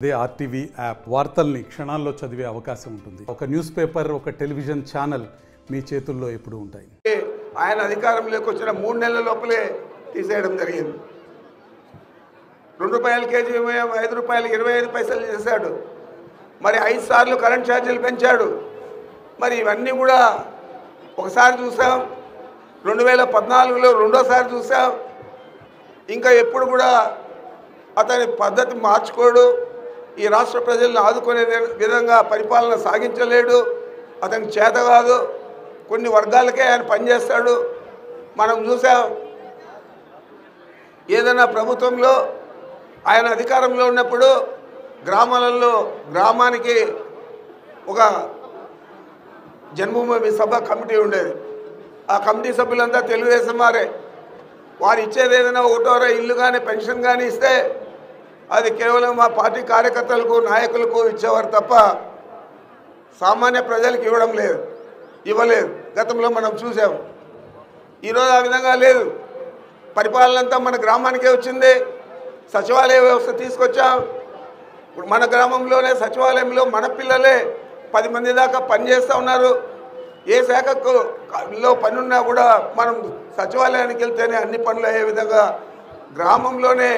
అదే RTV app వార్తల్ని క్షణాల్లో చదివే అవకాశం ఉంటుంది. ఒక న్యూస్ పేపర్, ఒక టెలివిజన్ ఛానల్ మీ చేతుల్లో ఎప్పుడూ ఉంటాయి. ఆయన అధికారంలోకి వచ్చిన 3 నెలల లోపలే తీసేయడం జరిగింది. ₹2 కేజీ 5 రూపాయలు 25 పైసలు చేశాడు. మరి 5 సార్లు కరెంట్ ఛార్జీలు పెంచాడు. మరి ఇవన్నీ కూడా ఒకసారి చూసాం, 2014లో రెండోసారి చూసాం. ఇంకా ఎప్పుడు కూడా అతని పద్ధతి మార్చుకోడు. ఈ రాష్ట్ర ప్రజలను ఆదుకునే విధంగా పరిపాలన సాగించలేడు. అతనికి చేత కాదు. కొన్ని వర్గాలకే ఆయన పనిచేస్తాడు. మనం చూసాం, ఏదైనా ప్రభుత్వంలో ఆయన అధికారంలో ఉన్నప్పుడు గ్రామాలలో గ్రామానికి ఒక జన్మభూమి సభ కమిటీ ఉండేది. ఆ కమిటీ సభ్యులంతా తెలుగుదేశం వారే. వారు ఇచ్చేది ఏదైనా ఒకటోరా ఇల్లు కానీ పెన్షన్ కానీ ఇస్తే అది కేవలం మా పార్టీ కార్యకర్తలకు నాయకులకు ఇచ్చేవారు తప్ప సామాన్య ప్రజలకు ఇవ్వలేదు. గతంలో మనం చూసాం. ఈరోజు ఆ విధంగా లేదు. పరిపాలన అంతా మన గ్రామానికే వచ్చింది. సచివాలయ వ్యవస్థ తీసుకొచ్చాం. ఇప్పుడు మన గ్రామంలోనే సచివాలయంలో మన పిల్లలే 10 మంది దాకా పనిచేస్తూ ఉన్నారు. ఏ శాఖలో పని ఉన్నా కూడా మనం సచివాలయానికి వెళ్తేనే అన్ని పనులు అయ్యే విధంగా గ్రామంలోనే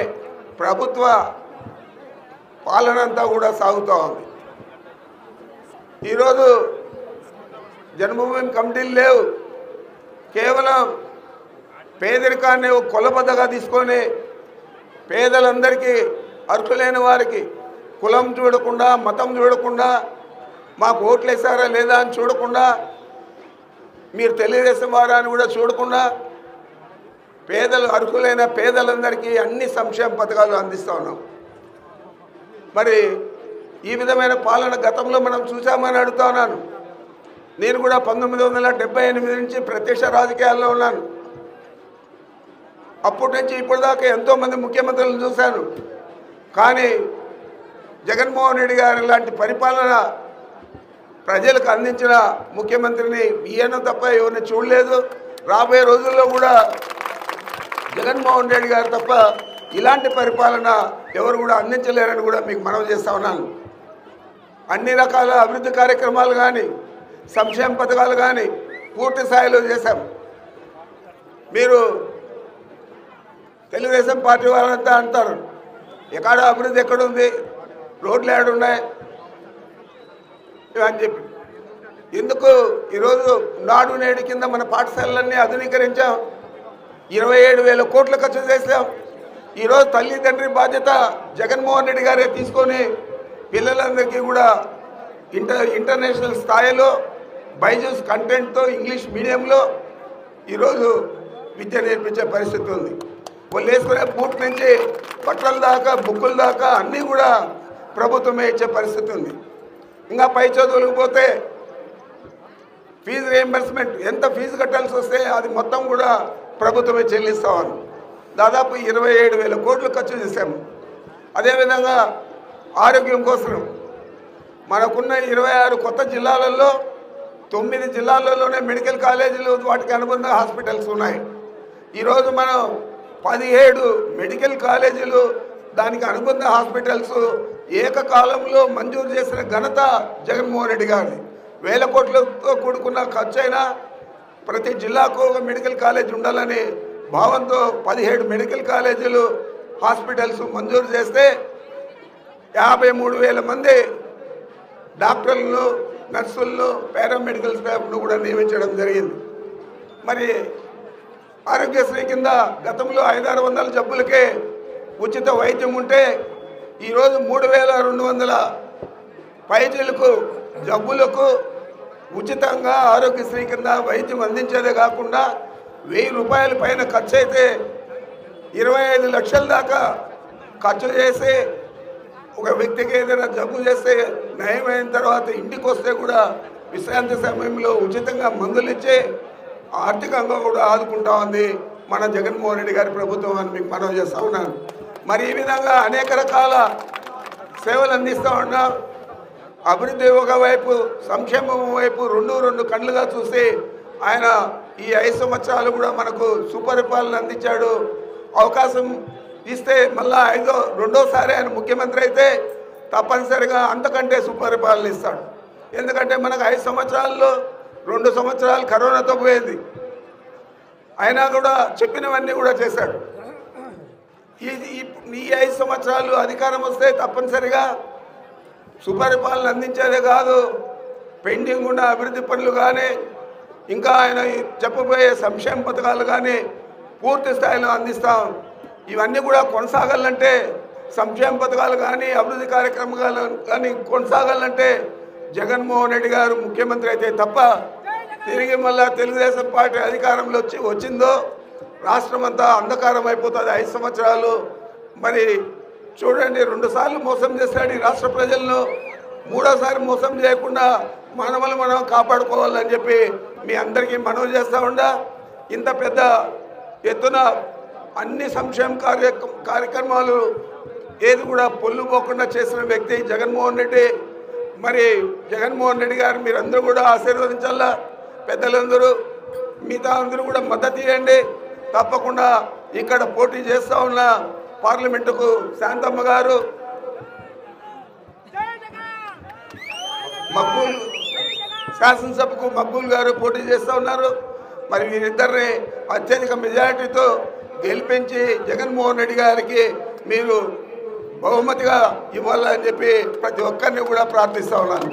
ప్రభుత్వ పాలన అంతా కూడా సాగుతూ ఉంది. ఈరోజు జన్మభూమి కమిటీలు లేవు. కేవలం పేదరికాన్ని ఒక కొలబద్దగా తీసుకొని పేదలందరికీ అర్హులైన వారికి కులం చూడకుండా, మతం చూడకుండా, మాకు ఓట్లు వేసారా లేదా అని చూడకుండా, మీరు తెలుగుదేశం వారా అని కూడా చూడకుండా అర్హులైన పేదలందరికీ అన్ని సంక్షేమ పథకాలు అందిస్తూ ఉన్నాం. మరి ఈ విధమైన పాలన గతంలో మనం చూసామని అడుగుతా ఉన్నాను. నేను కూడా 1978 నుంచి ప్రత్యక్ష రాజకీయాల్లో ఉన్నాను. అప్పటి నుంచి ఇప్పటిదాకా ఎంతోమంది ముఖ్యమంత్రులను చూశాను. కానీ జగన్మోహన్ రెడ్డి గారు లాంటి పరిపాలన ప్రజలకు అందించిన ముఖ్యమంత్రిని ఈయన తప్ప ఎవరిని చూడలేదు. రాబోయే రోజుల్లో కూడా జగన్మోహన్ రెడ్డి గారు తప్ప ఇలాంటి పరిపాలన ఎవరు కూడా అందించలేరని కూడా మీకు మనవి చేస్తూ ఉన్నాను. అన్ని రకాల అభివృద్ధి కార్యక్రమాలు కానీ సంక్షేమ పథకాలు కానీ పూర్తి స్థాయిలో చేశాం. మీరు తెలుగుదేశం పార్టీ వాళ్ళంతా అంటారు, ఎక్కడ అభివృద్ధి ఎక్కడుంది, రోడ్లు ఏడున్నాయి అని చెప్పి. ఎందుకు ఈరోజు నాడు నేడు కింద మన పాఠశాలలన్నీ ఆధునీకరించాం. 27,000 కోట్లు ఖర్చు చేసాం. ఈరోజు తల్లి తండ్రి బాధ్యత జగన్మోహన్ రెడ్డి గారే తీసుకొని పిల్లలందరికీ కూడా ఇంటర్నేషనల్ స్థాయిలో బైజూస్ కంటెంట్తో ఇంగ్లీష్ మీడియంలో ఈరోజు విద్య నేర్పించే పరిస్థితి ఉంది. వాళ్ళు వేసుకునే బూట్ నుంచి బట్టల దాకా బుక్కుల దాకా అన్నీ కూడా ప్రభుత్వమే ఇచ్చే పరిస్థితి ఉంది. ఇంకా పై చదువులకు పోతే ఫీజు రీయింబర్స్మెంట్, ఎంత ఫీజు కట్టాల్సి వస్తే అది మొత్తం కూడా ప్రభుత్వమే చెల్లిస్తామని దాదాపు 27,000 కోట్లు ఖర్చు చేశాము. అదేవిధంగా ఆరోగ్యం కోసం మనకున్న 26 కొత్త జిల్లాలలో 9 జిల్లాలలోనే మెడికల్ కాలేజీలు, వాటికి అనుబంధ హాస్పిటల్స్ ఉన్నాయి. ఈరోజు మనం 17 మెడికల్ కాలేజీలు, దానికి అనుబంధ హాస్పిటల్స్ ఏకకాలంలో మంజూరు చేసిన ఘనత జగన్మోహన్ రెడ్డి గారిది. 1,000 కోట్లతో కూడుకున్న ఖర్చు అయినా ప్రతి జిల్లాకు ఒక మెడికల్ కాలేజ్ ఉండాలని భావంతో 17 మెడికల్ కాలేజీలు, హాస్పిటల్స్ మంజూరు చేస్తే 53,000 మంది డాక్టర్లను, నర్సులను, పారామెడికల్ స్టాఫ్ను కూడా నియమించడం జరిగింది. మరి ఆరోగ్యశ్రీ కింద గతంలో 500-600 జబ్బులకే ఉచిత వైద్యం ఉంటే ఈరోజు 3,200 పైచీలకు జబ్బులకు ఉచితంగా ఆరోగ్యశ్రీ కింద వైద్యం అందించేదే కాకుండా 1,000 రూపాయల పైన ఖర్చు అయితే 25 లక్షల దాకా ఖర్చు చేసి ఒక వ్యక్తికి ఏదైనా జబ్బు చేస్తే నయమైన తర్వాత ఇంటికి వస్తే కూడా విశ్రాంతి సమయంలో ఉచితంగా మందులు ఇచ్చి ఆర్థికంగా కూడా ఆదుకుంటా ఉంది మన జగన్మోహన్ రెడ్డి గారి ప్రభుత్వం అని మీకు మనవి చేస్తూ ఉన్నాను. మరి ఈ విధంగా అనేక రకాల సేవలు అందిస్తూ ఉన్నాం. అభివృద్ధి ఒకవైపు, సంక్షేమం వైపు రెండు కళ్ళుగా చూసి ఆయన ఈ 5 సంవత్సరాలు కూడా మనకు సుపరిపాలన అందించాడు. అవకాశం ఇస్తే మళ్ళా రెండోసారి ఆయన ముఖ్యమంత్రి అయితే తప్పనిసరిగా అంతకంటే సుపరిపాలన ఇస్తాడు. ఎందుకంటే మనకు 5 సంవత్సరాల్లో 2 సంవత్సరాలు కరోనాతో పోయింది, అయినా కూడా చెప్పినవన్నీ కూడా చేశాడు. ఈ 5 సంవత్సరాలు అధికారం వస్తే తప్పనిసరిగా సుపరిపాలన అందించేదే కాదు, పెండింగ్ ఉన్న అభివృద్ధి పనులు కానీ ఇంకా ఆయన చెప్పబోయే సంక్షేమ పథకాలు కానీ పూర్తి స్థాయిలో అందిస్తాం. ఇవన్నీ కూడా కొనసాగాలంటే, సంక్షేమ పథకాలు కానీ అభివృద్ధి కార్యక్రమాలు కానీ కొనసాగాలంటే జగన్మోహన్ రెడ్డి గారు ముఖ్యమంత్రి అయితే తప్ప తిరిగి మళ్ళా తెలుగుదేశం పార్టీ అధికారంలో వచ్చిందో రాష్ట్రం అంతా అంధకారం అయిపోతుంది. 5 సంవత్సరాలు మరి చూడండి, 2 సార్లు మోసం చేస్తాడు ఈ రాష్ట్ర ప్రజలను. 3వసారి మోసం చేయకుండా మనమల్ని మనం కాపాడుకోవాలని చెప్పి మీ అందరికీ మనవి చేస్తూ ఉండా, ఇంత పెద్ద ఎత్తున అన్ని సంక్షేమ కార్యక్రమాలు ఏది కూడా పొల్లు పోకుండా చేసిన వ్యక్తి జగన్మోహన్ రెడ్డి. మరి జగన్మోహన్ రెడ్డి గారు మీరందరూ కూడా ఆశీర్వదించాలా, పెద్దలందరూ మిగతా అందరూ కూడా మద్దతు ఇవ్వండి. తప్పకుండా ఇక్కడ పోటీ చేస్తూ ఉన్న పార్లమెంటుకు శాంతమ్మ గారు, మక్బూల్ శాసనసభకు మక్బూల్ గారు పోటీ చేస్తూ ఉన్నారు. మరి వీరిద్దరిని అత్యధిక మెజారిటీతో గెలిపించి జగన్మోహన్ రెడ్డి గారికి మీరు బహుమతిగా ఇవ్వాలని చెప్పి ప్రతి ఒక్కరిని కూడా ప్రార్థిస్తూ ఉన్నాను.